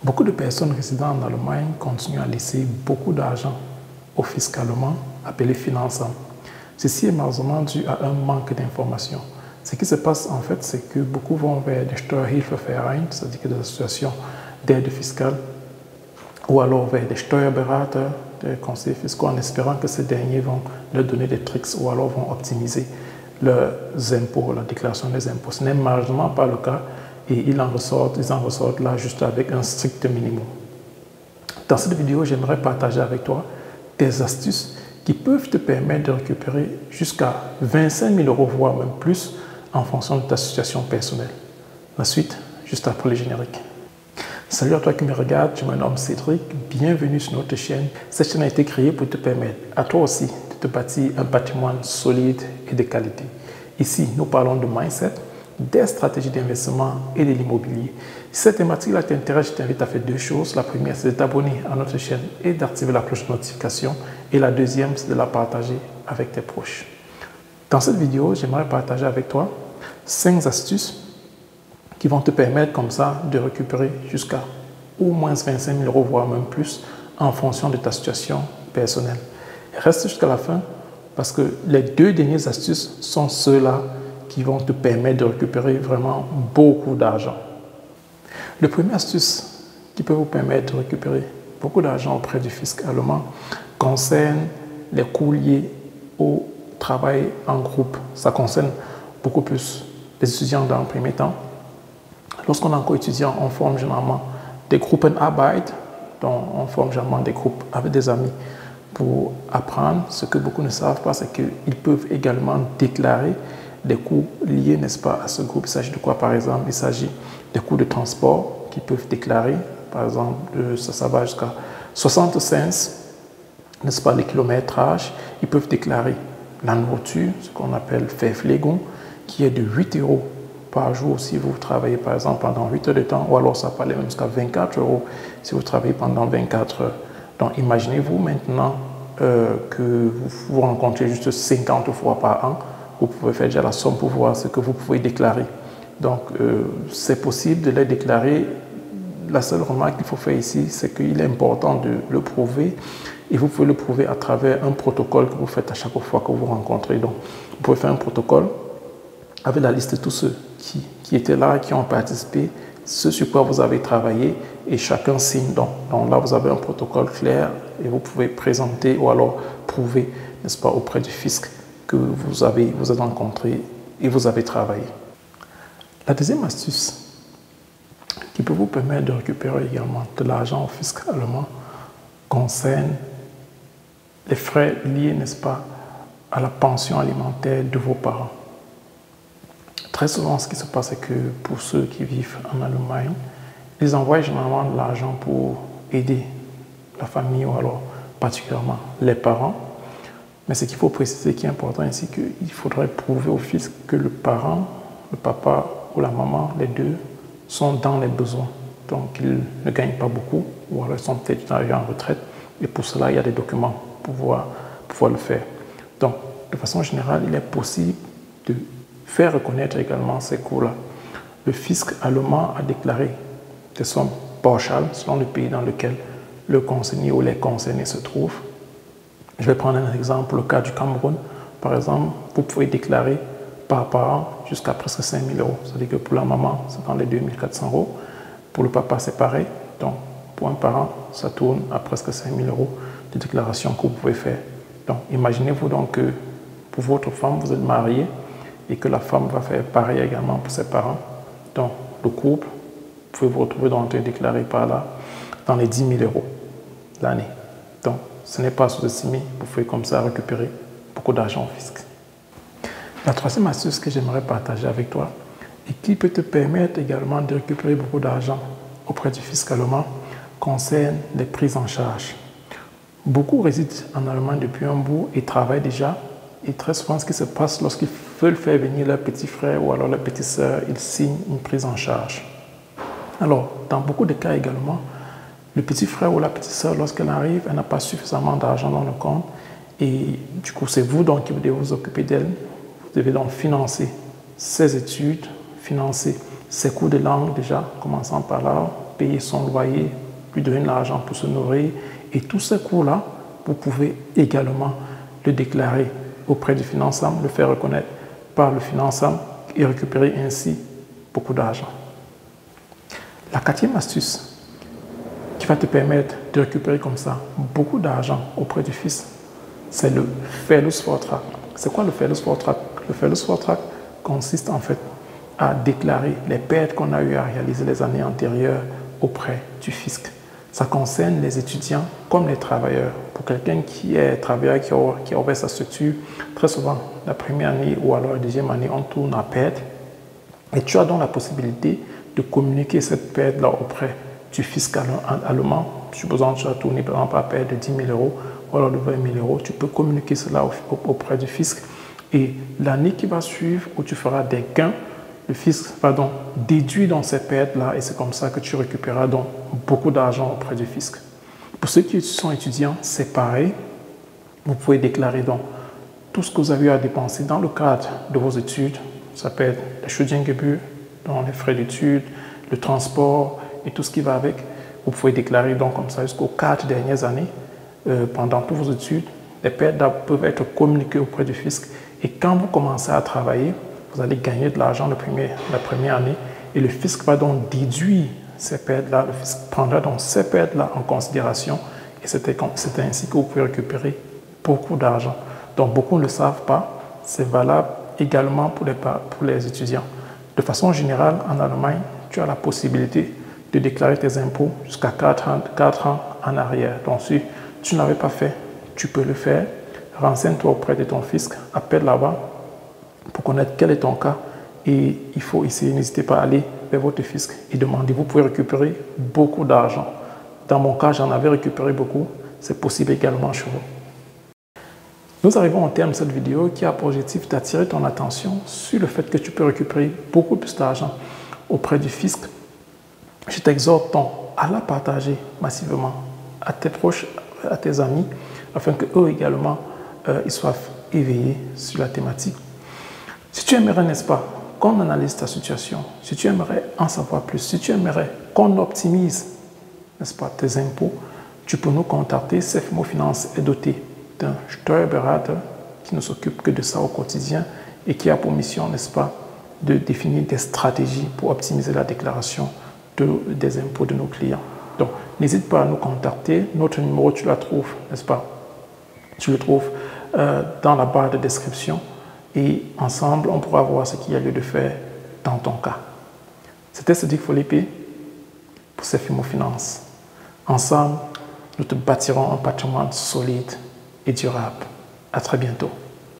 Beaucoup de personnes résidant en Allemagne continuent à laisser beaucoup d'argent au fisc allemand, appelé Finanzamt. Ceci est malheureusement dû à un manque d'information. Ce qui se passe en fait, c'est que beaucoup vont vers des Steuerhilfevereine, c'est-à-dire des associations d'aide fiscale, ou alors vers des Steuerberater, des conseillers fiscaux, en espérant que ces derniers vont leur donner des tricks ou alors vont optimiser leurs impôts, la déclaration des impôts. Ce n'est malheureusement pas le cas et ils en ressortent là juste avec un strict minimum. Dans cette vidéo, j'aimerais partager avec toi des astuces qui peuvent te permettre de récupérer jusqu'à 25 000 €, voire même plus, en fonction de ta situation personnelle. La suite, juste après le générique. Salut à toi qui me regarde, je me nomme Cédric, bienvenue sur notre chaîne. Cette chaîne a été créée pour te permettre à toi aussi de te bâtir un patrimoine solide et de qualité. Ici, nous parlons de mindset, des stratégies d'investissement et de l'immobilier. Si cette thématique-là t'intéresse, je t'invite à faire deux choses. La première, c'est de t'abonner à notre chaîne et d'activer la cloche de notification. Et la deuxième, c'est de la partager avec tes proches. Dans cette vidéo, j'aimerais partager avec toi 5 astuces qui vont te permettre comme ça de récupérer jusqu'à au moins 25 000 €, voire même plus, en fonction de ta situation personnelle. Reste jusqu'à la fin parce que les 2 dernières astuces sont ceux-là qui vont te permettre de récupérer vraiment beaucoup d'argent. La première astuce qui peut vous permettre de récupérer beaucoup d'argent auprès du fisc allemand concerne les coûts liés au travail en groupe. Ça concerne beaucoup plus les étudiants dans le premier temps. Lorsqu'on est encore étudiant, on forme généralement des Gruppenarbeit, donc on forme généralement des groupes avec des amis pour apprendre. Ce que beaucoup ne savent pas, c'est qu'ils peuvent également déclarer des coûts liés, n'est-ce pas, à ce groupe. Il s'agit de quoi, par exemple? Il s'agit des coûts de transport qu'ils peuvent déclarer. Par exemple, ça va jusqu'à 60 cents, n'est-ce pas, les kilométrages. Ils peuvent déclarer la nourriture, ce qu'on appelle Verpflegung, qui est de 8 € par jour si vous travaillez par exemple pendant 8 heures de temps, ou alors ça peut aller même jusqu'à 24 € si vous travaillez pendant 24 heures. Donc imaginez-vous maintenant que vous rencontrez juste 50 fois par an, vous pouvez faire déjà la somme pour voir ce que vous pouvez déclarer. Donc c'est possible de les déclarer. La seule remarque qu'il faut faire ici, c'est qu'il est important de le prouver, et vous pouvez le prouver à travers un protocole que vous faites à chaque fois que vous rencontrez. Donc vous pouvez faire un protocole avec la liste de tous ceux qui étaient là, qui ont participé, ce sur quoi vous avez travaillé, et chacun signe. Donc là, vous avez un protocole clair et vous pouvez présenter ou alors prouver, n'est-ce pas, auprès du fisc que vous êtes rencontré et vous avez travaillé. La deuxième astuce qui peut vous permettre de récupérer également de l'argent au fisc allemand concerne les frais liés, n'est-ce pas, à la pension alimentaire de vos parents. Très souvent, ce qui se passe, c'est que pour ceux qui vivent en Allemagne, ils envoient généralement de l'argent pour aider la famille ou alors particulièrement les parents. Mais ce qu'il faut préciser qui est important ici, qu'il faudrait prouver au fisc que le parent, le papa ou la maman, les deux, sont dans les besoins. Donc, ils ne gagnent pas beaucoup ou alors ils sont peut-être arrivés en retraite. Et pour cela, il y a des documents pour pouvoir le faire. Donc, de façon générale, il est possible de faire reconnaître également ces coûts-là. Le fisc allemand a déclaré des sommes pauschales selon le pays dans lequel le concerné ou les concernés se trouvent. Je vais prendre un exemple, le cas du Cameroun. Par exemple, vous pouvez déclarer par parent jusqu'à presque 5 000 €. C'est-à-dire que pour la maman, c'est dans les 2 400 €. Pour le papa, c'est pareil. Donc, pour un parent, ça tourne à presque 5 000 € de déclaration que vous pouvez faire. Donc, imaginez-vous donc que pour votre femme, vous êtes marié, et que la femme va faire pareil également pour ses parents. Donc, le couple, vous pouvez vous retrouver dans un déclaré par là, dans les 10 000 € l'année. Donc, ce n'est pas sous-estimé, vous pouvez comme ça récupérer beaucoup d'argent au fisc. La troisième astuce que j'aimerais partager avec toi, et qui peut te permettre également de récupérer beaucoup d'argent auprès du fisc allemand, concerne les prises en charge. Beaucoup résident en Allemagne depuis un bout et travaillent déjà. Et très souvent, ce qui se passe lorsqu'ils veulent faire venir leur petit frère ou alors leur petite sœur, ils signent une prise en charge. Alors, dans beaucoup de cas également, le petit frère ou la petite sœur, lorsqu'elle arrive, elle n'a pas suffisamment d'argent dans le compte. Et du coup, c'est vous donc qui devez vous occuper d'elle. Vous devez donc financer ses études, financer ses coûts de langue déjà, commençant par là, payer son loyer, lui donner de l'argent pour se nourrir. Et tous ces coûts-là, vous pouvez également le déclarer auprès du Finansam, le faire reconnaître par le Finansam et récupérer ainsi beaucoup d'argent. La quatrième astuce qui va te permettre de récupérer comme ça beaucoup d'argent auprès du fisc, c'est le Fairless for Track. C'est quoi le Fairless for Track? Le Fairless for Track consiste en fait à déclarer les pertes qu'on a eu à réaliser les années antérieures auprès du fisc. Ça concerne les étudiants comme les travailleurs. Pour quelqu'un qui est travailleur, qui a ouvert sa structure, très souvent, la première année ou alors la deuxième année, on tourne à perte. Et tu as donc la possibilité de communiquer cette perte-là auprès du fisc allemand. Supposons que tu as tourné par exemple à perte de 10 000 euros ou alors de 20 000 euros, tu peux communiquer cela auprès du fisc. Et l'année qui va suivre, où tu feras des gains, le fisc va donc déduire dans ces pertes-là et c'est comme ça que tu récupéreras donc beaucoup d'argent auprès du fisc. Pour ceux qui sont étudiants, c'est pareil. Vous pouvez déclarer donc tout ce que vous avez eu à dépenser dans le cadre de vos études. Ça peut être les Studiengebühr, donc les frais d'études, le transport et tout ce qui va avec. Vous pouvez déclarer donc comme ça jusqu'aux 4 dernières années pendant toutes vos études. Les pertes peuvent être communiquées auprès du fisc et quand vous commencez à travailler, vous allez gagner de l'argent la première année et le fisc va donc déduire ces pertes-là. Le fisc prendra donc ces pertes-là en considération et c'est ainsi que vous pouvez récupérer beaucoup d'argent. Donc beaucoup ne le savent pas, c'est valable également pour les étudiants. De façon générale, en Allemagne, tu as la possibilité de déclarer tes impôts jusqu'à 4 ans en arrière. Donc si tu ne l'avais pas fait, tu peux le faire. Renseigne-toi auprès de ton fisc, appelle là-bas pour connaître quel est ton cas et il faut essayer, n'hésitez pas à aller vers votre fisc et demander. Vous pouvez récupérer beaucoup d'argent. Dans mon cas, j'en avais récupéré beaucoup. C'est possible également chez vous. Nous arrivons au terme de cette vidéo qui a pour objectif d'attirer ton attention sur le fait que tu peux récupérer beaucoup plus d'argent auprès du fisc. Je t'exhorte donc à la partager massivement à tes proches, à tes amis, afin qu'eux également ils soient éveillés sur la thématique. Si tu aimerais, n'est-ce pas, qu'on analyse ta situation, si tu aimerais en savoir plus, si tu aimerais qu'on optimise, n'est-ce pas, tes impôts, tu peux nous contacter. CFMO Finance est doté d'un Steuerberater qui ne s'occupe que de ça au quotidien et qui a pour mission, n'est-ce pas, de définir des stratégies pour optimiser la déclaration des impôts de nos clients. Donc, n'hésite pas à nous contacter. Notre numéro, tu la trouves, n'est-ce pas? Tu le trouves dans la barre de description et ensemble, on pourra voir ce qu'il y a lieu de faire dans ton cas. C'était Cédric Folépé pour CFMO Finance. Ensemble, nous te bâtirons un patrimoine solide et durable. À très bientôt.